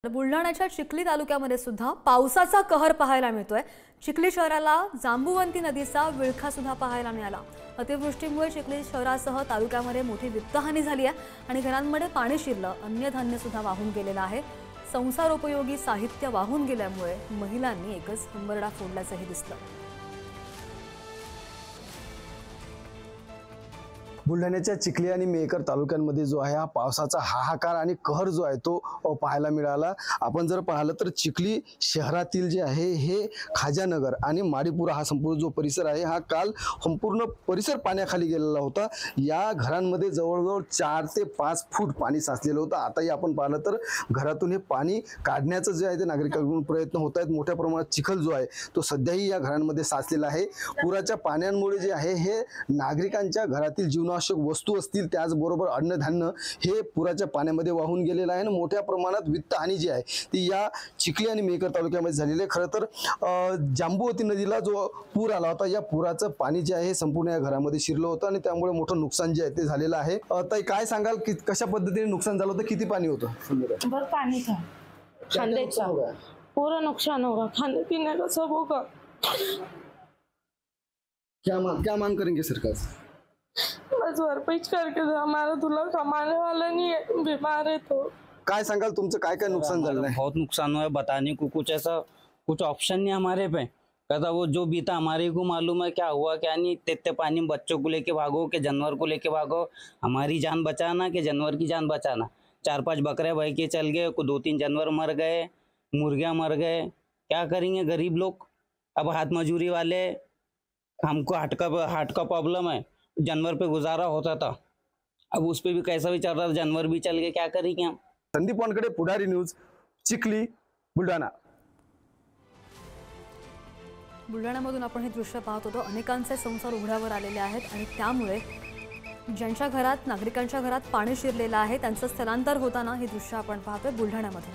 बुलढाण्याच्या चिखली तालुक्यामध्ये सुद्धा पावसाचा कहर पाहायला मिळतोय। चिखली शहराला जांबुवंती नदीचा विळखा सुद्धा पाहायला मिळाला। अतिवृष्टीमुळे चिखली शहरासह तालुक्यामध्ये मोठी वित्तहानी झाली आहे आणि घरांमध्ये पाणी शिरलं, अन्य धान्य सुद्धा वाहून गेलेलं आहे। संसारोपयोगी साहित्य वाहून गेल्यामुळे महिलांनी एकच हंबरडा फोडल्याचंही दिसलं। बुलढाण्याच्या चिखली आणि मेहकर तालुक्यांमध्ये जो आहे हा पावसाचा हाहाकार आणि कहर जो आहे तो पाहायला मिळाला। आपण जर पाहिलं तर चिखली शहरातील जे आहे हे खाजानगर आणि माडीपुरा हा संपूर्ण जो परिसर आहे हा काल संपूर्ण परिसर पाण्याखाली गेलेला होता। या घरांमध्ये जवळजवळ 4 ते 5 फूट पाणी साचलेलं होतं। आताही आपण पाहिलं तर घरातून हे पाणी काढण्याचं जे आहे ते नागरिकांकडून प्रयत्न होत आहेत। मोठ्या प्रमाणात चिखल जो आहे तो सध्याही या घरांमध्ये साचलेला आहे। पुराच्या पाण्यामुळे जे आहे हे नागरिकांच्या घरातील जीवनावश्यक वस्तू असतील त्याचबरोबर अन्नधान्य हे पुराच्या पाण्यामध्ये वाहून गेलेलं आहे आणि मोठ्या प्रमाणात वित्तहानी जी आहे ती या चिखली आणि मेहकर तालुक्यामध्ये झालेली आहे। खरं तर जांबुवती नदीला जो पूर आला होता या पुराचं पाणी जे आहे हे संपूर्ण या घरामध्ये शिरलं होतं आणि त्यामुळे मोठं नुकसान जे आहे ते झालेलं आहे। ताई काय सांगाल की कशा पद्धतीने नुकसान झालं होतं, किती पाणी होतं? बहुत पानी था, खाने का पूरा नुकसान होगा, खाने पीने का सब होगा। क्या मांग करेंगे सरकार से? बस भरपाई करके दो, हमारा दूल्हा कमाने वाला नहीं है, बीमार है। तो काय सांगाल तुमचं काय काय नुकसान झालं है? बहुत नुकसान हुआ है, बताने को कुछ ऐसा कुछ ऑप्शन नहीं हमारे पे। कहता वो जो बीता हमारे को मालूम है क्या हुआ क्या नहीं। तेते पानी में बच्चों को लेके भागो कि जानवर को लेके भागो, हमारी जान बचाना कि जानवर की जान बचाना। 4-5 बकरे बह के चल गए, 2-3 जानवर मर गए, मुर्गियां मर गए। क्या करेंगे गरीब लोग? अब हाथ मजूरी वाले, हमको हार्ट का प्रॉब्लम है, जानवर पे गुजारा होता था, अब उस पे भी कैसा भी चल रहा था, जानवर भी चल गए, क्या करेंगे हम? संदीप वानकडे, पुढारी न्यूज, चिखली, बुलढाणा। बुलढाण्यामधून आपण हे दृश्य पाहत होतो। अनेकांचे संसार उघड्यावर आलेले आहेत आणि त्यामुळे ज्यांच्या घरात नागरिकांच्या घरात पाणी शिरलेलं आहे त्यांचं स्थलांतर होताना हे दृश्य आपण पाहतोय बुलढाण्यामध्ये।